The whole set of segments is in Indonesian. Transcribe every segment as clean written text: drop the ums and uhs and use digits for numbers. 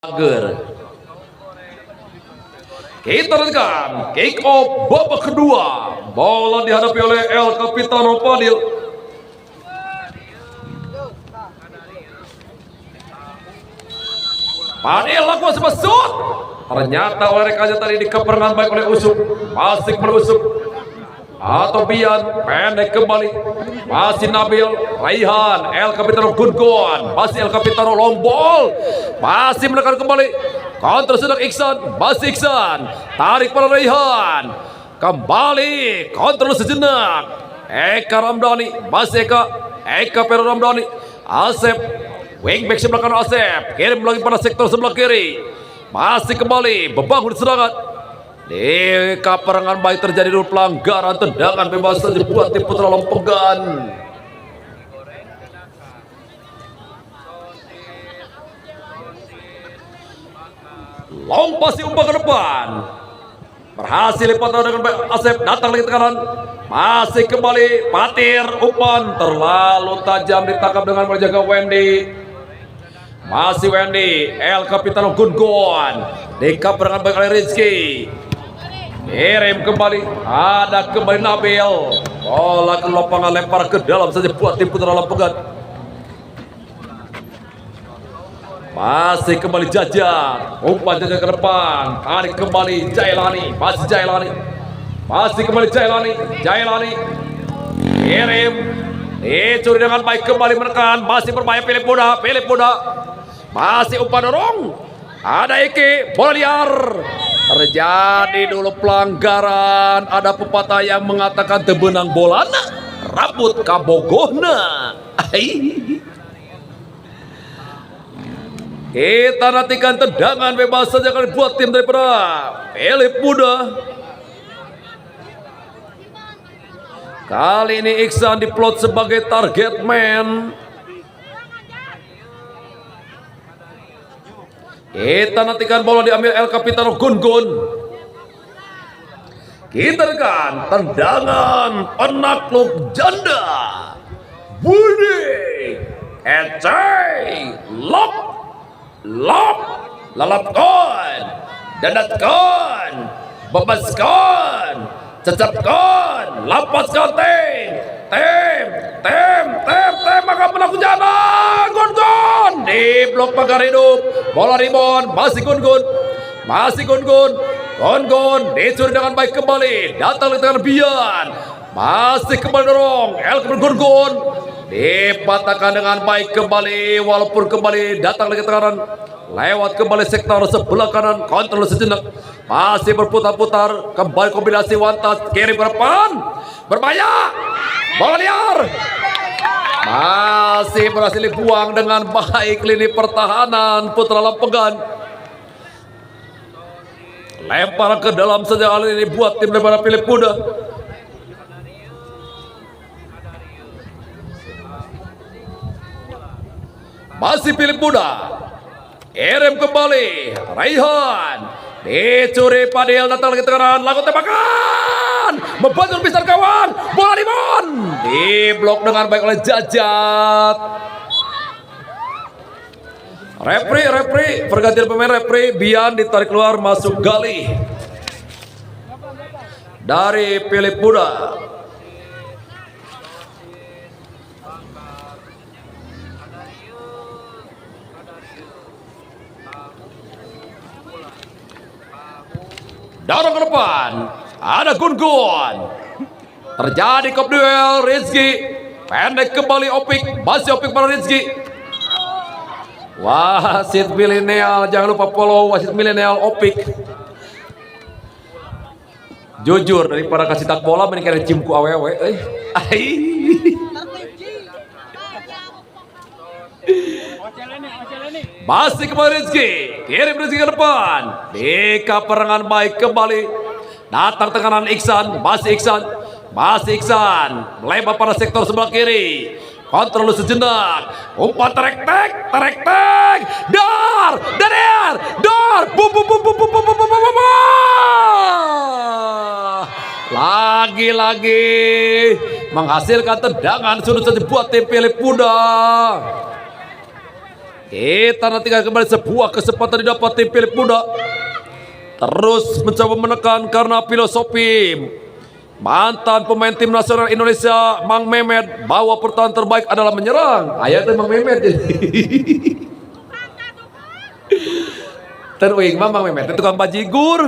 Agar kita tekan kick off babak kedua. Bola dihadapi oleh El Capitano Fadil. Fadil lakukan sebuah shoot. Ternyata oleh rekannya tadi dikeperangan baik oleh Usuk. Masih berusuk atau Bian pendek kembali. Masih Nabil, Raihan, El Capitano Gungon, masih El Capitano Lombol, masih menekan kembali. Counter sedang Iksan, masih Iksan, tarik pada Raihan, kembali counter sejenak. Eka Ramdhani, masih Eka Pero Ramdhani, Asep, wingback sebelah kanan Asep, kirim lagi pada sektor sebelah kiri, masih kembali membangun serangan. Di kaperangan baik terjadi dulu pelanggaran tendangan bebas saja buat tim Putra Lempegan. Lompasi umpan ke depan. Berhasil lipat dengan baik Asep, datang lagi ke kanan. Masih kembali Patir, umpan terlalu tajam ditangkap dengan menjaga Wendy. Masih Wendy, El Capitano Gungon. Di kaperangan baik oleh Rizky. Kirim kembali, ada kembali Nabil. Bola ke lapangan lempar ke dalam saja buat tim Putra Lempegan. Masih kembali Jajat, umpan Jajat ke depan, tarik kembali Jailani, masih Jailani, masih kembali Jailani, Jailani kirim, dicuri dengan baik kembali menekan, masih berbahaya Philip Buda, masih umpan dorong, ada Eki, bola liar. Terjadi dulu pelanggaran. Ada pepatah yang mengatakan tebenang bolana rambut kabogohna. Kita nantikan tendangan bebas saja kali buat tim daripada Philip Buda. Kali ini Iksan diplot sebagai target man. Kita nantikan bola diambil El Capitano Gungun. Kita tekan tendangan penakluk janda. Budi Ecai lop lalapkan, dandatkan, bebaskan, cecapkan, lapaskan tem maka penakluk janda. Gungun di blok pagar hidup, bola rebound, masih Gungun dicuri dengan baik kembali, datang ke tangan Bian, masih kembali dorong El Gungun, dipatahkan dengan baik kembali, walaupun kembali datang lagi tekanan, lewat kembali sektor sebelah kanan, kontrol sejenak, masih berputar-putar, kembali kombinasi one touch, kirim ke depan, berbahaya, bola liar. Masih berhasil dibuang dengan baik lini pertahanan Putra Lempegan. Lempar ke dalam saja kali ini buat tim daripada Philip Buda. Masih Philip Buda. Kirim kembali Raihan. Dicuri Fadil, datang lagi tekanan, lakukan tembakan, membantu besar kawan, bola limon, diblok dengan baik oleh Jajat. Repri, pergantian pemain repri, Bian ditarik keluar, masuk Gali dari Philip Buda. Dorong ke depan, ada Gungun. Terjadi kop duel, Rizky pendek kembali Opik, masih Opik pada Rizky. Wasit milenial, jangan lupa follow wasit milenial Opik. Jujur daripada kasih tak bola mendingan cimku awewe. Masih kembali Rizky, kirim Rizky ke depan, di kaperangan baik kembali, datang tekanan Iksan, masih Iksan, melebar pada sektor sebelah kiri, kontrol sejenak, umpan terek-tek, dar, lagi-lagi menghasilkan tendangan sudah saja buat tim Philip Buda. Kita nantikan kembali sebuah kesempatan didapat tim Philip Muda. Terus mencoba menekan karena filosofi mantan pemain tim nasional Indonesia Mang Mehmet bahwa pertahanan terbaik adalah menyerang. Ayatnya Mang Mehmet. Teruing Mang Mehmet itu tukang bajigur.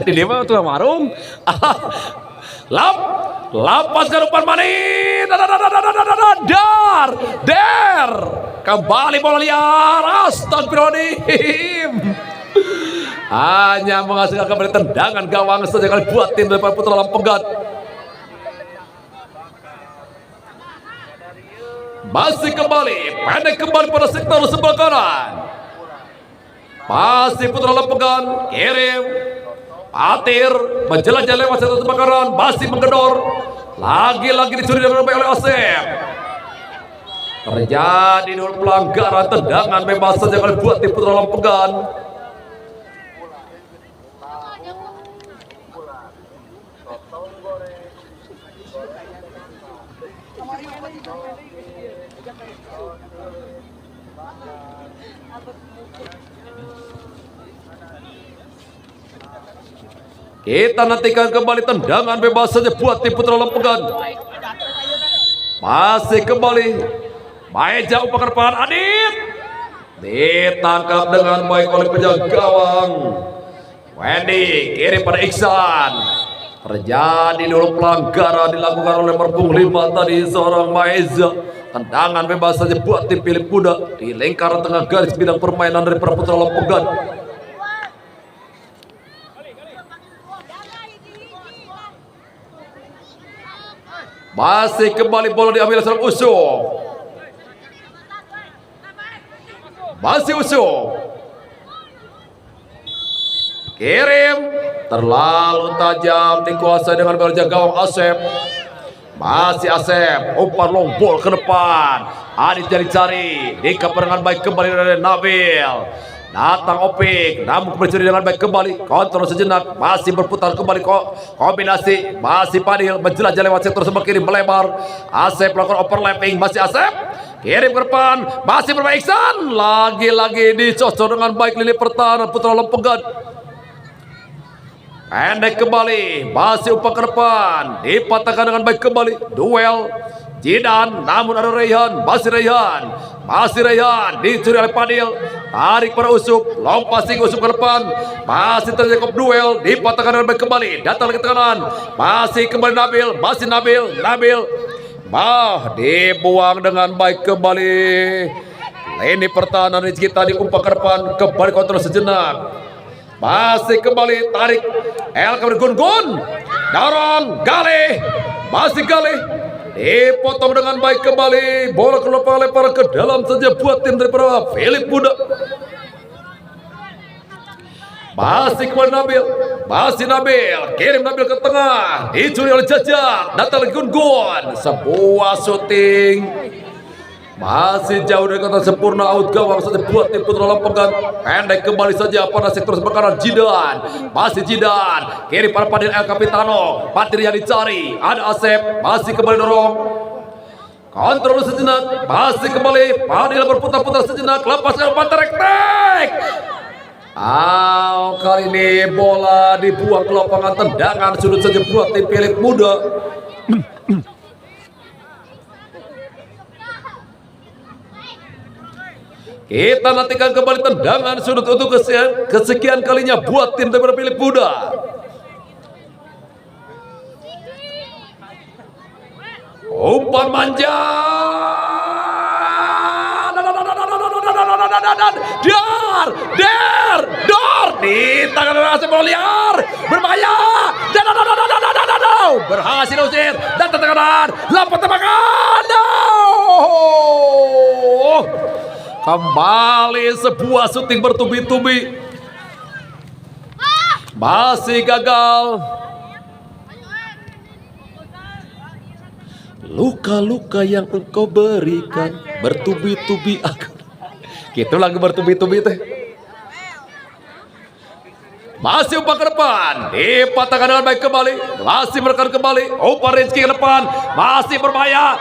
Di dia mah tukang warung. Lapas ke depan Mani. Der. Kembali bola liar. Astagfirullahaladzim. Hanya menghasilkan kembali tendangan gawang saja kali buat tim dari Putra Lampegan. Masih kembali, pendek kembali pada sektor sebelah kanan. Masih Putra Lampegan, kirim. Patir, menjelajah lewat sektor sebelah kanan, masih menggedor. Lagi-lagi dicuri dengan baik oleh Asep. Terjadi dulu pelanggaran tendangan bebas saja kali buat tim Putra Lampegan. Kita nantikan kembali tendangan bebas saja buat tim Putra Lampegan. Masih kembali Maeja umpan depan Adit. Ditangkap dengan baik oleh penjaga gawang Wendy, kirim pada Iksan. Terjadi dulu pelanggaran dilakukan oleh Merbung 5 tadi seorang Maeja. Tendangan bebas saja buat tim Philip Muda di lingkaran tengah garis bidang permainan dari Putra Lampegan. Masih kembali bola diambil oleh Usuk. Masih Usuk. Kirim. Terlalu tajam dikuasai dengan penjaga gawang Asep. Masih Asep. Umpan long ball ke depan. Adit cari-cari. Dikaper dengan baik kembali dari Nabil. Datang Opik, namun bercuri dengan baik kembali. Kontrol sejenak, masih berputar kembali kombinasi. Masih Padil, menjelajah lewat sektor sebelah kiri, melebar. Asep melakukan overlapping, masih Asep. Kirim ke depan, masih bermain Iksan. Lagi-lagi dicocok dengan baik lini pertahanan Putra Lampegan. Pendek kembali, masih umpan ke depan. Dipatahkan dengan baik kembali. Duel. Jidan, namun ada Rayhan, masih Rayhan. Masih Rayhan, dicuri oleh Padil. Tarik pada Usuk, long passing Usuk ke depan. Masih terjadi duel, dipatahkan dengan baik kembali. Datang lagi ke kanan, masih kembali Nabil. Masih Nabil. Dibuang dengan baik kembali. Lini pertahanan Rizky tadi umpan ke depan, kembali kontrol sejenak. Masih kembali tarik. El kembali Gun. Dorong, Galih. Masih Galih. Dipotong dengan baik kembali. Bola keluar lempar ke dalam saja buat tim dari Philip Muda. Masih kembali Nabil. Masih Nabil. Kirim Nabil ke tengah. Dicuri oleh Jajak. Datang lagi Gun. Sebuah syuting. Masih jauh dari kata sempurna, out gawang saja buat tim Putra Lampegan. Pendek kembali saja pada sektor sebelah kanan Jidan. Masih Jidan. Kiri para Padil El Capitano. Patir yang dicari. Ada Asep. Masih kembali dorong. Kontrol sejenak. Masih kembali. Padil berputar-putar sejenak. Lepaskan umpan trek. Kali ini bola dibuang ke lapangan tendangan sudut saja buat tim Philip Muda. Kita nantikan kembali tendangan sudut untuk kesekian kalinya buat tim dari Philip Muda. Umpan manja. Dor di tangan Asep bola liar. Berbahaya. Berhasil usir dan tendangan. Lapan tembakan. Kembali sebuah syuting bertubi-tubi. Masih gagal. Luka-luka yang engkau berikan bertubi-tubi akan. Gitu lagi bertubi-tubi teh. Masih umpan ke depan. Dipatahkan dengan baik kembali. Masih menekan kembali. Umpan Rizky ke depan. Masih berbahaya.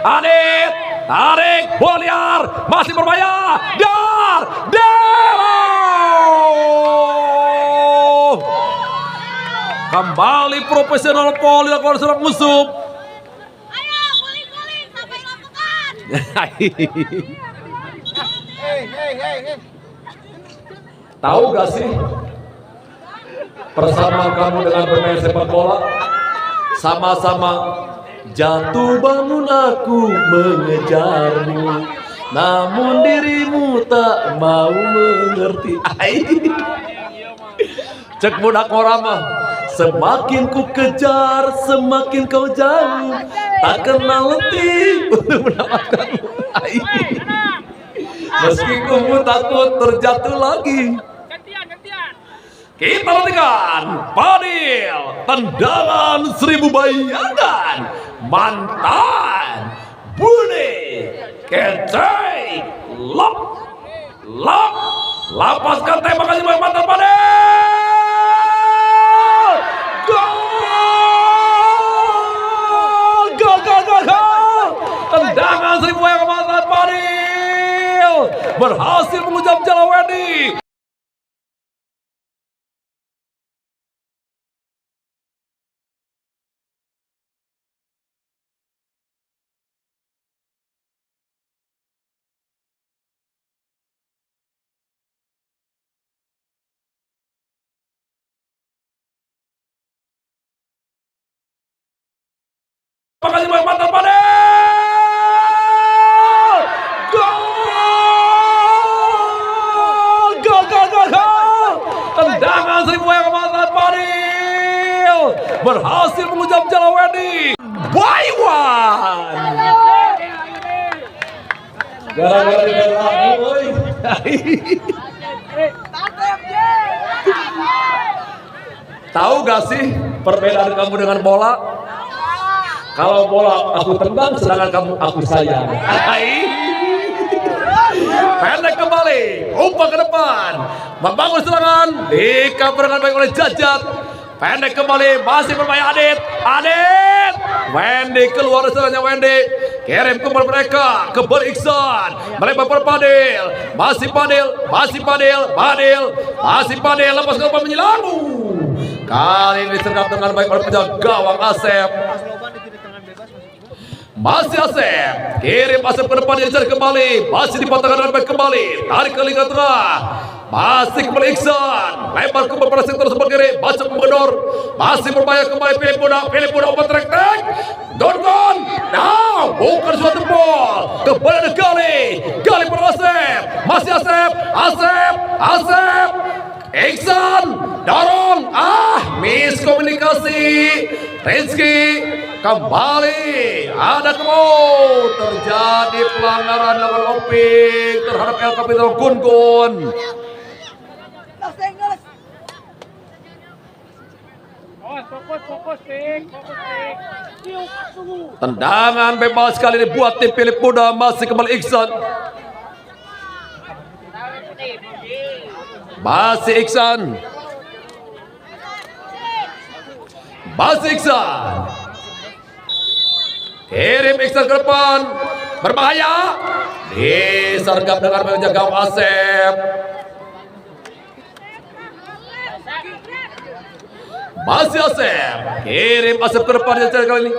Adit. tarik, bola liar, masih berbahaya, dar, kembali profesional poli lakukan serang musuh. Ayo, guling-guling sampai lapangan. Tahu gak sih persamaan kamu dengan bermain sepak bola? Sama-sama jatuh bangun aku mengejarmu, namun dirimu tak mau mengerti. Cek budak orama, semakin ku kejar, semakin kau jauh, tak kenal letih untuk mendapatkanmu. Meski ku takut terjatuh lagi. Kita nantikan Fadil, tendangan 1000 bayangan, mantan, Budi, kecai, lop, lapaskan tembakan si mantan Fadil. Gol! Tendangan 1000 bayangan mantan Fadil berhasil mengucap jalan Wendy. Makasih banyak mantan Fadil. Gol! Tendangan 1000 bayangan mantan Fadil berhasil mengucap jalan Wendy. Waiwan. Gara-gara dibelain, woi. Tahu gak sih perbedaan kamu dengan bola? Kalau bola aku tendang, sedangkan kamu aku sayang. Pendek kembali, umpan ke depan, membangun serangan, dikabarkan baik oleh Jajat. Pendek kembali, masih bermain Adit. Wendy keluar serangannya Wendy. Kirim kembali mereka, kembali Iksan, melebar per Fadil. Masih Fadil, lepas ke depan menyilang. Kali ini disergap dengan baik oleh penjaga gawang Asep. Masih Asep, kirim Asep ke depan, dia cari kembali, masih dipatahkan dengan baik kembali, tarik ke lingkar tengah, masih kembali Iksan, lebar ke beberapa sektor sebelah kiri, baca menggedor, masih berbahaya kembali Philip Budak open track, Dorgon, now bukan suatu bol, kembali ada Gali per Asep, masih Asep, Iksan, dorong, miskomunikasi, Rizky, kembali ada terjadi pelanggaran lawan Opik terhadap El Capitano Gun. Fokus, Pik. Tendangan bebas kali ini buat tim Philip Budak, masih kembali Iksan. Masih Iksan. Kirim Iksan ke depan, berbahaya, disergap dengan penjaga gawang Asep. Masih Asep, kirim Asep ke depan kali ini.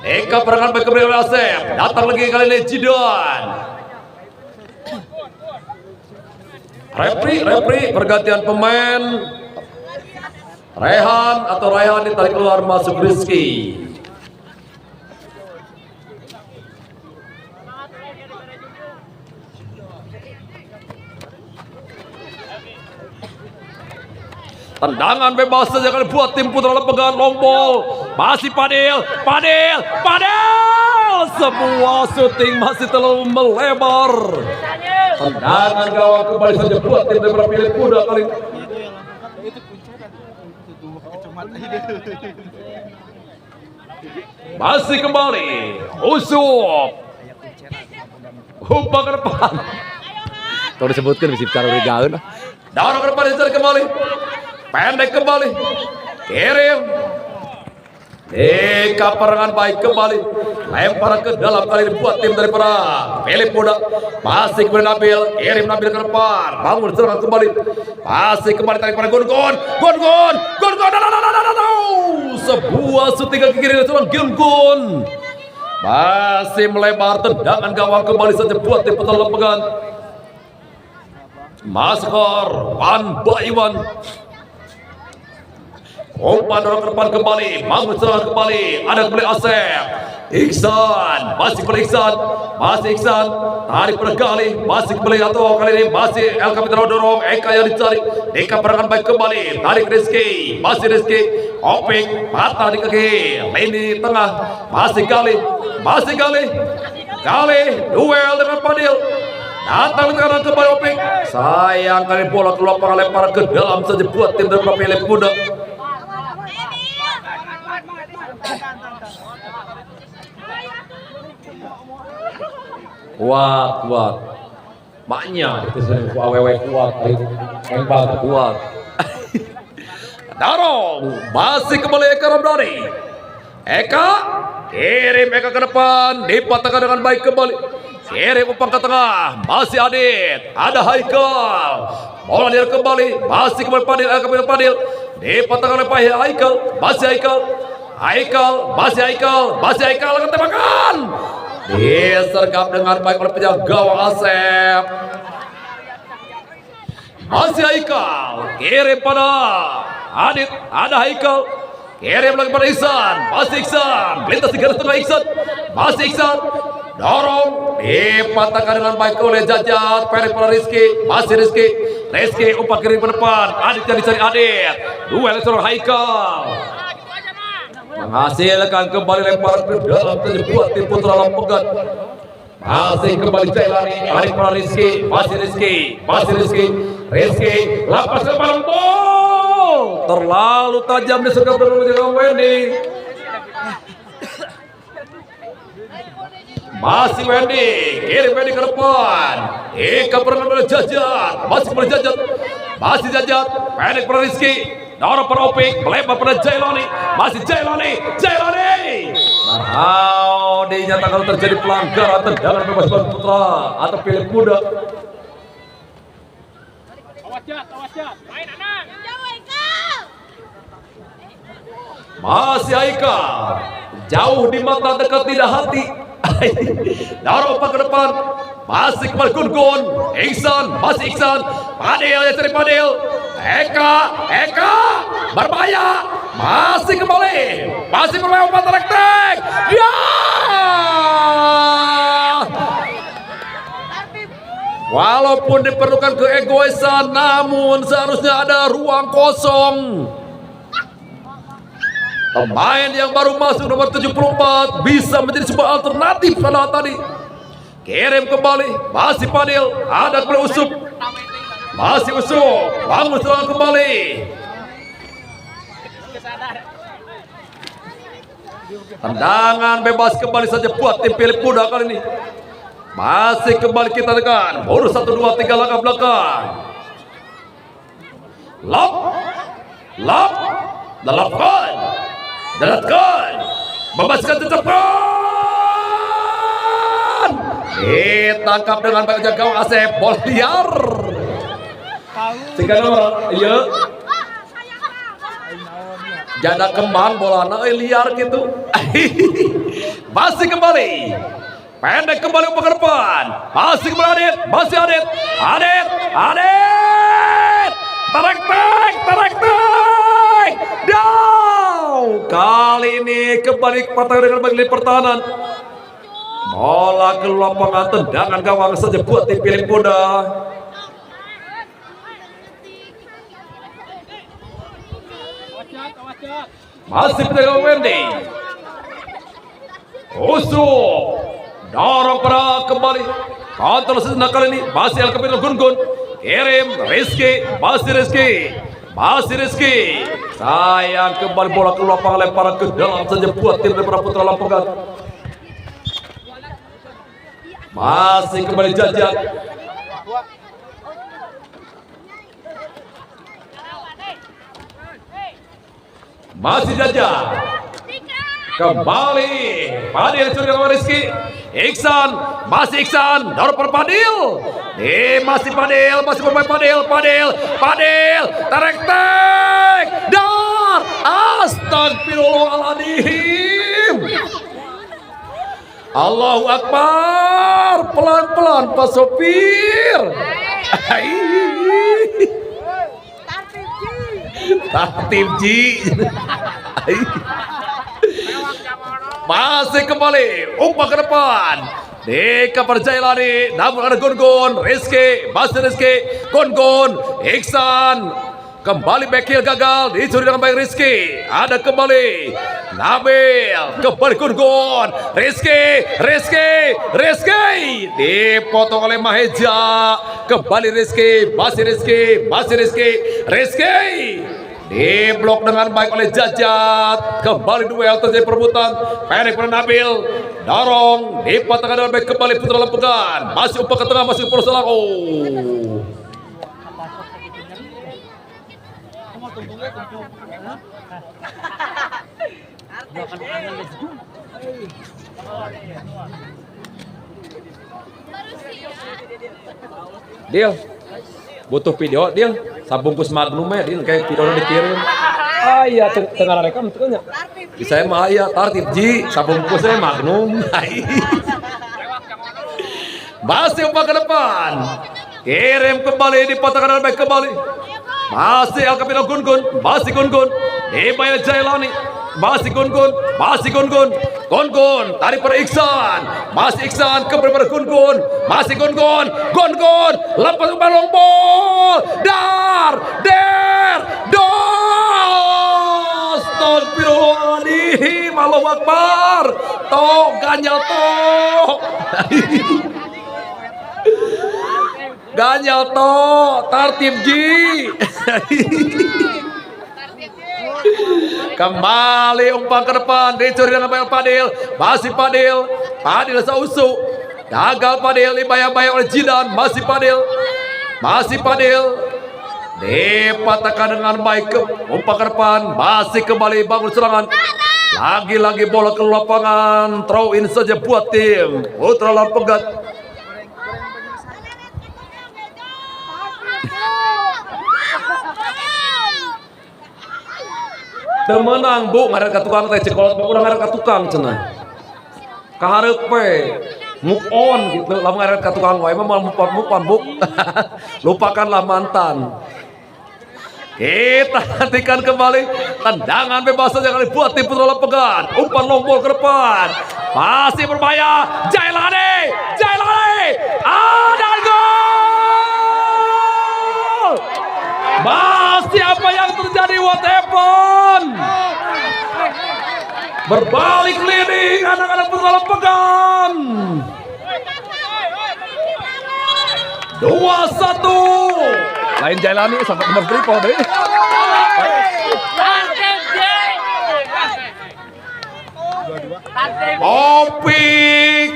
Eka perangan baik kembali oleh Asep, datang lagi kali ini Jidon. Repri, pergantian pemain. Raihan ditarik keluar, masuk Rizky. Tendangan bebas saja kali buat tim putra lepegan long ball. Masih Fadil. Semua syuting masih terlalu melebar. Tendangan gawang kembali saja buat tim lebar Philip Budak kali. Masih kembali Usup. Umpan ke depan. Kalau disebutkan bisa bicara regaun. Dorong ke depan dicari kembali. Pendek kembali. Kirim. Kaparangan baik kembali. Lempar ke dalam kali ini buat tim daripada Philip Muda. Masih kepada Nabil. Kirim Nabil ke depan. Bangun serangan kembali. Masih kembali tarik pada Gun. Sebuah shooting ke kiri dari seorang Gun. Masih melebar tendangan gawang kembali saja buat tim Petal Lempengan. Maskor 1-1. Umpan dorong ke depan kembali, bangun serangan kembali, ada kembali Asep, Iksan, masih Iksan, tarik pada kali, masih kembali atau kali ini masih El Capitano dorong, Eka yang dicari, Eka perangan baik kembali, tarik Rizky, masih Rizky, Opik, patah di kaki, lini tengah, masih kali, duel dengan Fadil. Datang sekarang kembali Opik, sayang kali bola keluar lempar ke dalam saja buat tim dari Philip Muda. Kuat maknya itu awewe kuat hebat kuat. Dorong masih kembali Eka Ramdhani. Eka kirim Eka ke depan, dipatahkan dengan baik kembali. Kirim umpan ke tengah, masih Adit, ada Haikal. Bola dia kembali, masih kembali Fadil, Fadil. Dipatahkan oleh Haikal, masih Haikal akan tembakan. Disergap dengan baik oleh penjaga gawang Asep. Masih Haikal, kirim pada Adit, ada Haikal. Kirim lagi pada Iksan, masih Iksan. Melintas di garis tengah Iksan, masih Iksan. Dorong, dipatahkan dengan baik oleh Jajat. Pendek pada Rizky, masih Rizky. Umpan kirim ke depan, Adit yang dicari Adit. Duel seorang Haikal. Menghasilkan kembali lempar ke dalam buat tim Putra Lempengan. Masih kembali Jailani, tarik pada Rizky, masih Rizky, lapas ke dalam bol. Terlalu tajam disergap dengan Wendy. Masih Wendy, kirim Wendy ke depan. Eka pernah pada Jajat, masih Jajat, pendek pada Rizky. Dorong pada Opik, melebar pada Jailani, masih Jailani. Dinyatakan terjadi pelanggaran tendangan bebas bagi Putra atau Philip Muda. Awas Jat, main anak. Masih Haikal, jauh di mata dekat tidak hati. Dorong umpan ke depan, masih kembali Gun. Masih Iksan, Fadil yang cari Fadil. Eka berbahaya, masih kembali umpan tarik. Ya! Walaupun diperlukan keegoisan, namun seharusnya ada ruang kosong. Pemain yang baru masuk nomor 74 bisa menjadi sebuah alternatif pada tadi. Kirim kembali, masih Fadil, ada kembali Usup. Masih Usup, bangun serangan kembali. Tendangan bebas kembali saja buat tim Philip Muda kali ini. Masih kembali kita dengan bonus 1, 2, 3 langkah belakang. Dalatkan, membebaskan tetapkan. Ditangkap dengan baik jaga gawang Asep, bola liar. Tiga nomor, iya. Janda kembang bolana liar gitu. Masih kembali. Pendek kembali umpan ke depan. Masih kembali Adit. Tarik. Down. Kali ini kembali patah dengan bagian pertahanan. Bola ke lapangan, tendangan gawang saja buat tim Philip Muda. Masih penjaga Wendy. Usup. Dorong pada kembali. Kontrol sejenak kali ini. Masih El Capitano Gun. Kirim Rizky. Masih Rizky. Sayang kembali bola ke lapangan, lemparan ke dalam saja buat tim daripada Putra Lempengan. Masih kembali Jajat. Masih Jajat. Kembali Padil curi sama Rizky. Iksan, masih Iksan, dorong per Padil. Masih Padil, masih bermain Padil, tarik, dar, astagfirullahaladzim. Allahu Akbar, pelan-pelan Pak Sopir. Tartib Ji. Masih kembali umpan ke depan. Deka Perjailani, namun ada Gun, Rizky, masih Rizky, Gun, Iksan. Kembali back heel gagal, dicuri dengan baik Rizky. Ada kembali Nabil, kembali Gun, Rizky. Dipotong oleh Maheja. Kembali Rizky, masih Rizky. Diblok dengan baik oleh Jajat. Kembali duel terjadi perebutan. Pendek pada Nabil. Dorong. Dipatahkan dengan baik kembali Putra Lempegan. Masih umpan ke tengah. Masih Porsalang. Oh. Deal. Butuh video Deal. Sabungkus Magnum ya Deal. Kayak video dikirim. Iya tengah rekam tengahnya. Di saya mah ya tartib Ji. Sabungkusnya Magnum. Masih umpan ke depan. Kirim kembali, dipatahkan dengan baik kembali. Masih El Capino Gun, masih Gun. Dibayar Jailani. Masih Gun. Tarik pada Iksan. Masih Iksan kembali pada Gun. Masih Gun. Lepas ke long ball. Dar. Astagfirullahaladzim. Allahu Akbar. Tok ganjal tok. Ganjal tok. Tartib Ji. Kembali umpan ke depan, dicuri dengan baik Padil. Masih Padil sausu. Gagal Padil, dibayar-bayar oleh Jidan. Masih Padil. Dipatahkan dengan baik umpan ke depan. Masih kembali bangun serangan. Lagi-lagi bola ke lapangan. Throw in saja buat tim Putra Lempegan. Temenang Bu, ngaret ka tukang teh cekolot udah ngaret ka tukang cenah. Kahareup we. Move on gitu, lamun ngaret ka tukang wae mah move on Bu. Lupakanlah mantan. Kita nantikan kembali tendangan bebas saja kali buat tim Putra Lempegan. Umpan long ball ke depan. Masih berbahaya. Jailani. Ada gol. Masih apa yang terjadi, what happened? Berbalik leading anak-anak Putra Lempegan. 2-1. Lain Jailani sampai nomor 3 deh. Opik.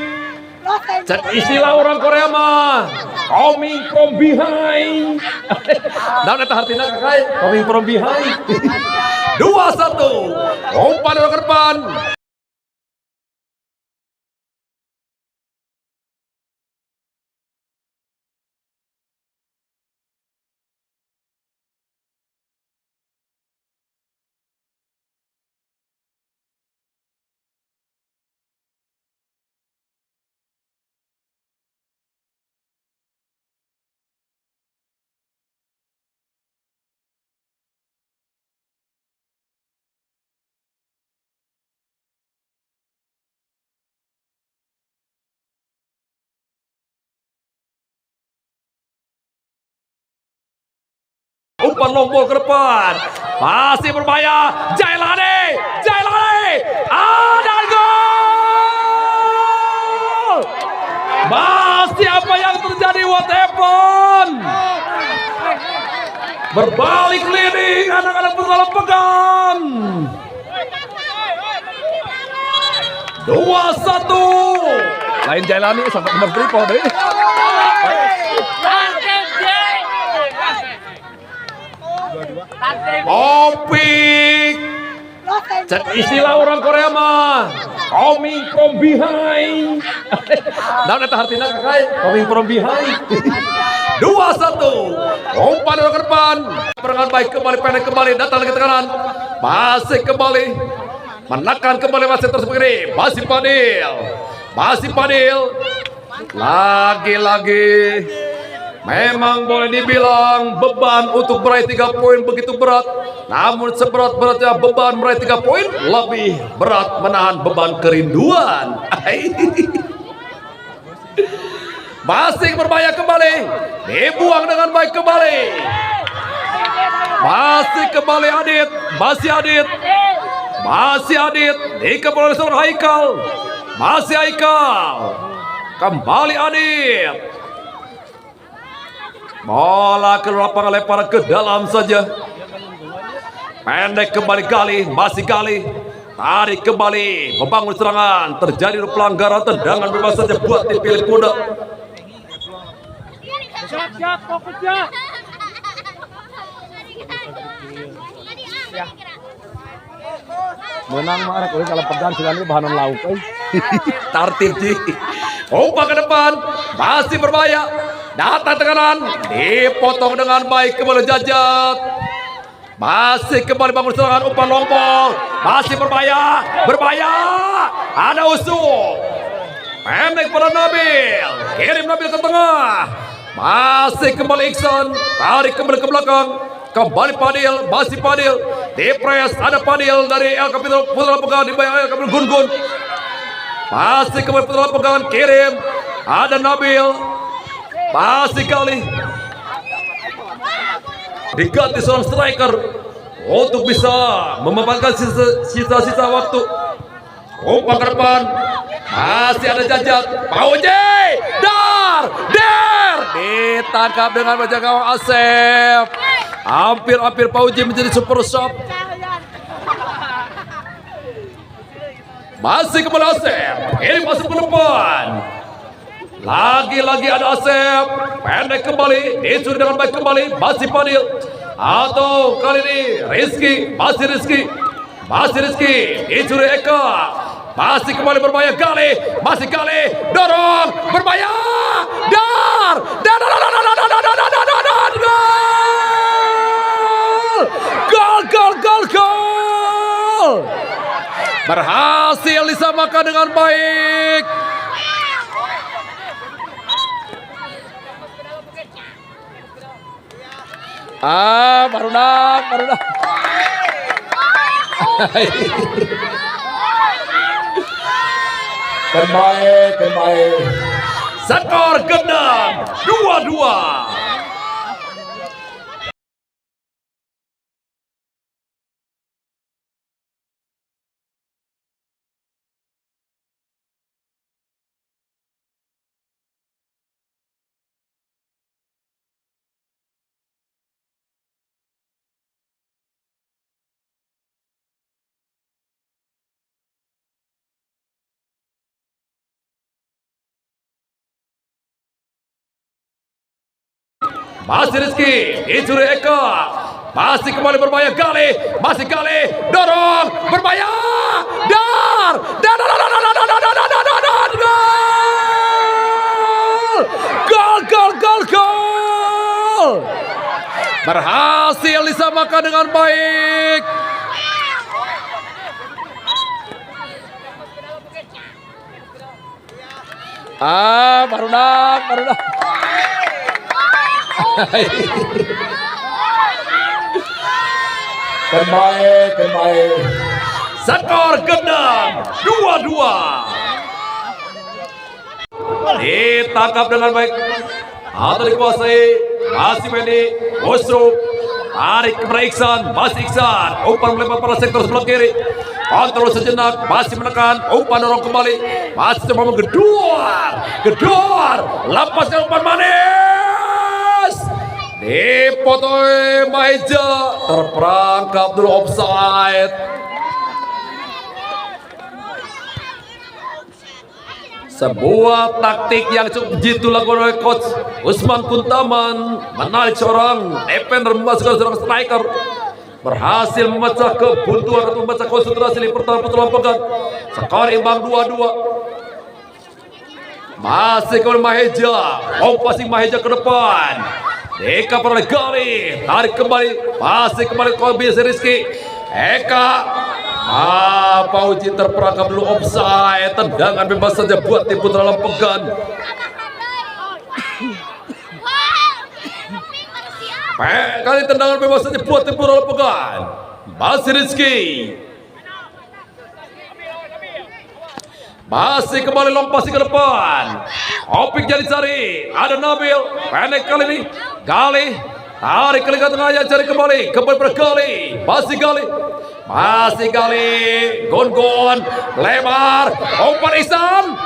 Cek istilah orang Korea mah coming from behind. Naon eta artina kakak? Coming from behind. 2-1. Umpan ke depan. Umpan long ball ke depan. Masih berbahaya. Jailani. Ada gol. Masih apa yang terjadi, what happened? Berbalik leading anak-anak Putra Lempegan. 2-1. Lain Jailani sampai nomor 3 deh. Opik. Cek istilah orang Korea mah coming from behind. Dan eta artinya kakak coming from behind. 2-1. Umpan ke depan. Perangan baik kembali pendek kembali datang lagi tekanan. Masih kembali menekan kembali masih terus begini. Masih Padil. Lagi-lagi memang boleh dibilang beban untuk meraih 3 poin begitu berat. Namun seberat-beratnya beban meraih 3 poin, lebih berat menahan beban kerinduan. Masih berbahaya kembali. Dibuang dengan baik kembali. Masih kembali Adit. Masih Adit. Dikepul oleh seorang Haikal. Masih Haikal. Kembali Adit. Bola ke lapangan lempar ke dalam saja. Pendek kembali Gali. Tarik kembali. Membangun serangan. Terjadi pelanggaran tendangan bebas saja buat tim Philip Kuda. Siap, fokus ya. Menang mah kalau kalau pegang sekali bahan lauk Tartib Ji. Umpan ke depan. Masih berbahaya. Datang tekanan. Dipotong dengan baik kembali Jajat. Masih kembali bangun serangan umpan lompong. Masih berbahaya. Ada usul. Pendek pada Nabil. Kirim Nabil ke tengah. Masih kembali Iksan. Tarik kembali ke belakang. Kembali Padil. Masih Padil. Dipres. Ada Padil dari El Capitol. Putra pegang dibayar El Capitol Gun. Masih kembali putra pegang. Kirim. Ada Nabil. Masih kali. Diganti seorang striker untuk bisa memanfaatkan sisa-sisa waktu. Umpan ke depan. Masih ada Jajat. Pauji. Dar. Ditangkap dengan wajah gawang Asep. Hampir Pauji menjadi super sub. Masih kembali Asep. Ini masuk ke depan. Lagi-lagi ada Asep. Pendek kembali. Dicuri dengan baik kembali. Masih Padil. Atau kali ini Rizky. Masih Rizky. Dicuri Eka. Masih kembali berbahaya Gali. Masih Gali. Dorong. Berbahaya. Dar. Gol. Berhasil disamakan dengan baik. Baru dah. Terbaik. Skor genap 2-2. Masih Rizky, dicuri Eka. Masih kembali berbahaya Gali. Masih Gali, dorong, berbahaya. Dar. Gol. Berhasil disamakan dengan baik. Baru dah. Terbaik. Skor genap 2-2. Ditangkap dengan baik atau dikuasai. Masih Mendy. Usrup. Tarik kepada Iksan. Masih Iksan. Umpan melempar pada sektor sebelah kiri. Kontrol sejenak. Masih menekan. Umpan dorong kembali. Masih coba Gedor. Lepaskan umpan manis. Dipotong Maija. Terperangkap dulu offside. Sebuah taktik yang cukup jitu dilakukan oleh coach Usman Kuntaman, menarik seorang defender memasukkan seorang striker. berhasil memecah kebuntuan atau memecah konsentrasi di pertahanan putra pegang. Skor imbang 2-2. Masih kembali Maheja, passing Maheja ke depan. Eka peroleh Gali, tarik kembali, masih kembali Kolbis Rizky. Eka, Pauji terperangkap dulu offside. Tendangan bebas saja buat tim putra Lempegan. Kali tendangan bebas saja buat tim putra Lempegan. Masih Rizky. Masih kembali lompasi ke depan. Opik jadi cari. Ada Nabil. Pendek kali ini. Gali. Tarik ke lingkar tengahnya. Cari kembali. Kembali bergali. Masih Gali. Masih Gali. Gon-gon. Lebar. Umpan Ihsan.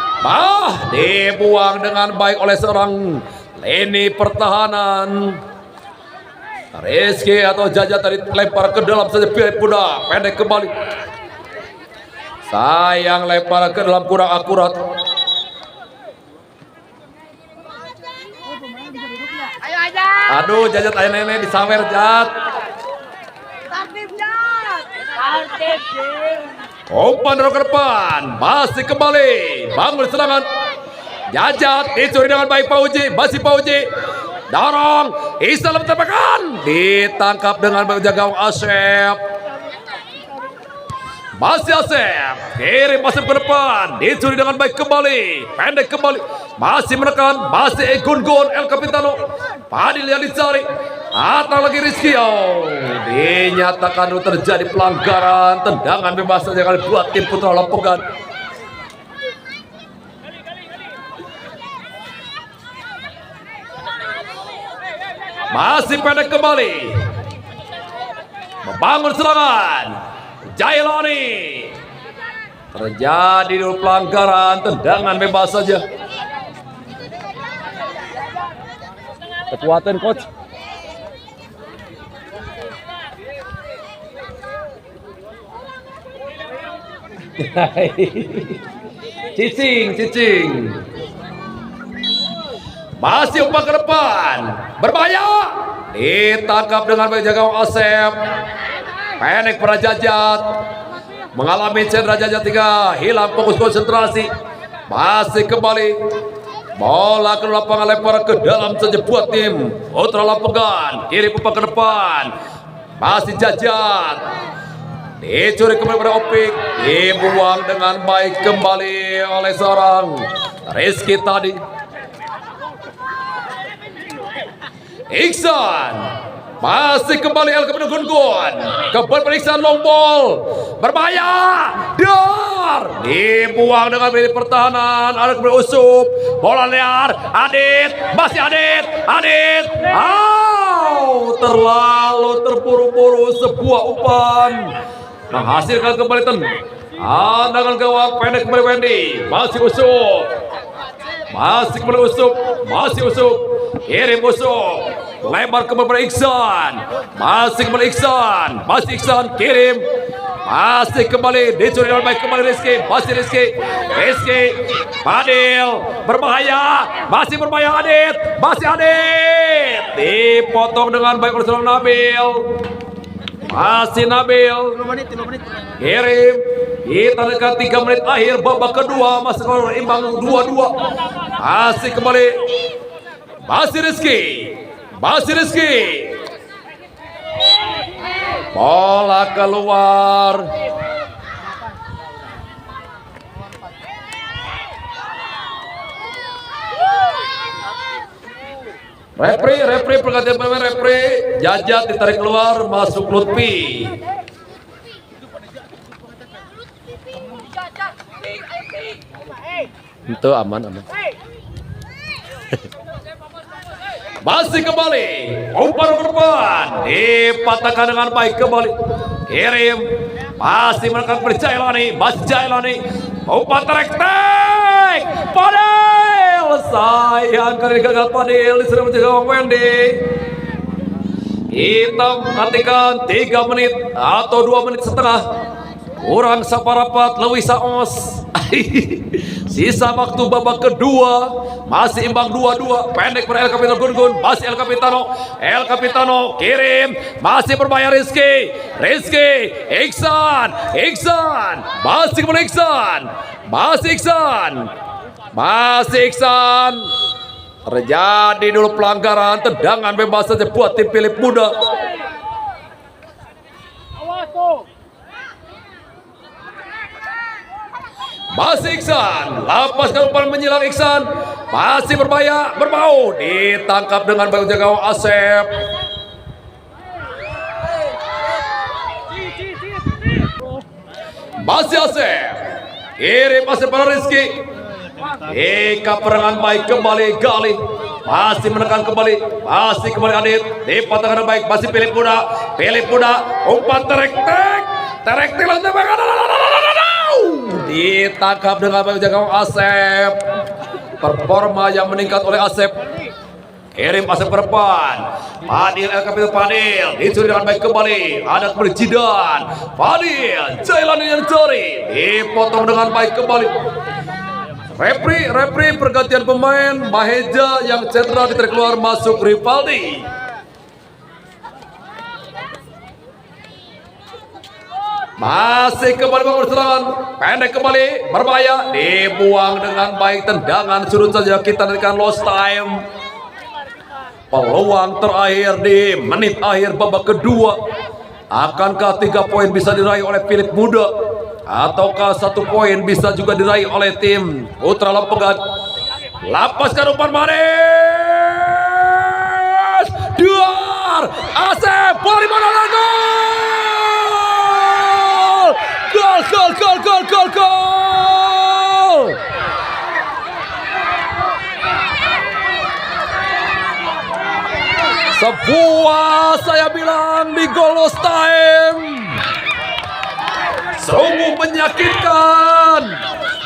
Dibuang dengan baik oleh seorang lini pertahanan. Rizky atau Jaja tadi lempar ke dalam saja. Puda. Pendek kembali. Sayang lempar ke dalam kurang akurat. Ayo aja. Aduh, Jajat ayah nenek disawer Jat. Takdim Jat. Umpan dorong ke depan. Masih kembali. Bangun serangan. Jajat dicuri dengan baik Pauji. Masih Pauji. Dorong. Ihsan tebakan. Ditangkap dengan baik gawang Asep. Masih Asep, kirim Asep ke depan, dicuri dengan baik kembali, pendek kembali, masih menekan, masih Gun-Gun El Capitano, Fadil yang dicari, atau lagi Rizky, dinyatakan terjadi pelanggaran, tendangan bebas saja kali buat tim putra Lempegan. Masih pendek kembali, membangun serangan. Jailani terjadi dulu pelanggaran, tendangan bebas saja. Kekuatan coach. Cicing. Masih umpan ke depan, berbahaya. Ditangkap dengan baik gawang Asep. Pendek para Jajat, mengalami cedera Jajat 3, hilang fokus konsentrasi. Masih kembali, bola ke lapangan lempar ke dalam saja buat tim Putra Lempegan. Kiri umpan ke depan, masih Jajat, dicuri kembali pada Opik, dibuang dengan baik kembali oleh seorang Rizky tadi. Ihsan. Masih kembali El kepada Gun-Gun. Kembali Ihsan long ball. Berbahaya. Dar. Dibuang dengan milik pertahanan. Ada kembali Usup. Bola liar. Adit. Masih Adit. Terlalu terburu-buru sebuah umpan. Menghasilkan kembali tendangan gawang pendek kembali Wendy. Masih Usup. Masih Usup. Kirim Usup. Lebar kembali pada Ihsan. Masih kembali Ihsan. Kirim. Masih kembali. Dicuri dengan baik kembali Rizky. Masih Rizky. Fadil. Berbahaya. Masih berbahaya Adit. Dipotong dengan baik oleh seorang Nabil. Masih Nabil. Kirim. Kita dekat 3 menit akhir babak kedua. Masih skor imbang 2-2. Masih kembali. Masih Rizky. Bola keluar. Repri pergantian pemain repri. Jajat ditarik keluar, masuk Lutfi. Itu aman. Masih kembali, umpan ke depan, dipatahkan dengan baik kembali. Kirim, masih menekan Jailani, umpan trek, Fadil, sayang kali gagal Fadil, disuruh menjaga Wendy. Kita nantikan 3 menit atau 2 menit setengah, kurang saparapat Lewis Saos. Sisa waktu babak kedua masih imbang 2-2. Pendek per El Capitano Gun-Gun, masih El Capitano kirim, masih berbahaya Rizky, Iksan, masih kepada Iksan, terjadi dulu pelanggaran, tendangan bebas saja buat tim Philip Muda. Awas tuh. Masih Iksan, lepaskan umpan menyilang Iksan, masih berbahaya, berbau, ditangkap dengan baik jaga Asep. Masih Asep, kirim Asep pada Rizky. Eka perangan baik kembali Gali, masih menekan kembali, masih kembali Adit, dipatahkan baik, masih Philip Muda, umpan terek ditangkap dengan baik jaga Asep. Performa yang meningkat oleh Asep. Kirim Asep ke depan. Fadil El Capitano Fadil dicuri dengan baik kembali. Ada kembali Jidan. Fadil Jailani yang curi, dipotong dengan baik kembali. Repri pergantian pemain. Maheja yang cedera ditarik keluar, masuk Rivaldi. Masih kembali bangun serangan, pendek kembali, berbahaya, dibuang dengan baik, tendangan surut saja. Kita nantikan lost time. Peluang terakhir di menit akhir babak kedua. Akankah 3 poin bisa diraih oleh Philip Muda, ataukah 1 poin bisa juga diraih oleh tim Putra Lempengan? Lapaskan umpan manis, Duar, Asep, bola di mana, gol! Sebuah, saya bilang, di goal lost time. Sungguh menyakitkan.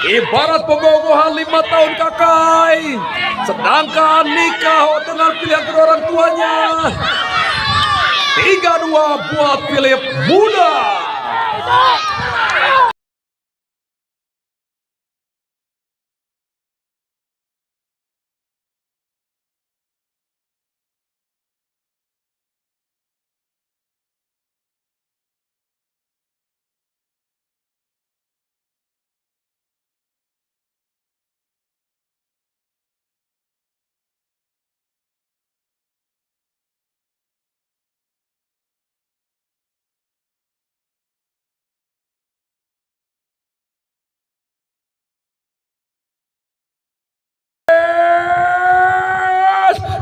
Ibarat pembogohan 5 tahun kakai, sedangkan nikah dengan pilihan kedua orang tuanya. 3-2 buat Philip Muda.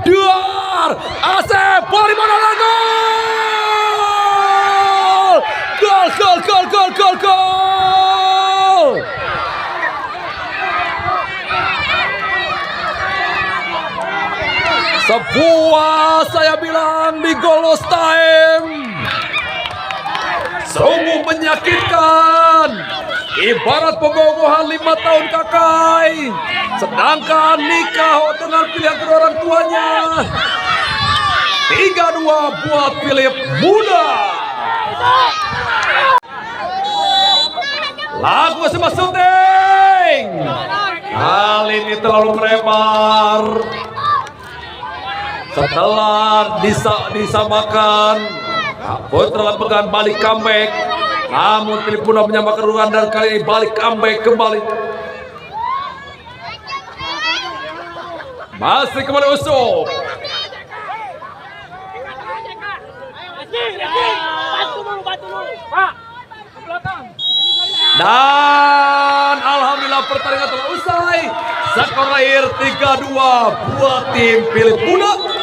Duar, Asep, bola di mana, gol! Sebuah, saya bilang, di goal lost time. Sungguh menyakitkan. Ibarat pembogohan 5 tahun kakai, sedangkan nikah dengan pilihan kedua orang tuanya. 3-2 buat Philip Muda. Lagu masih syuting. Kali ini terlalu melebar. Setelah disamakan, Putra Lempengan balik comeback. Namun Philip Muda menyamakan kedudukan dan kali ini balik comeback kembali. Masih kembali Usop. Dan alhamdulillah pertandingan telah usai. Skor akhir 3-2 buat tim Philip Muda.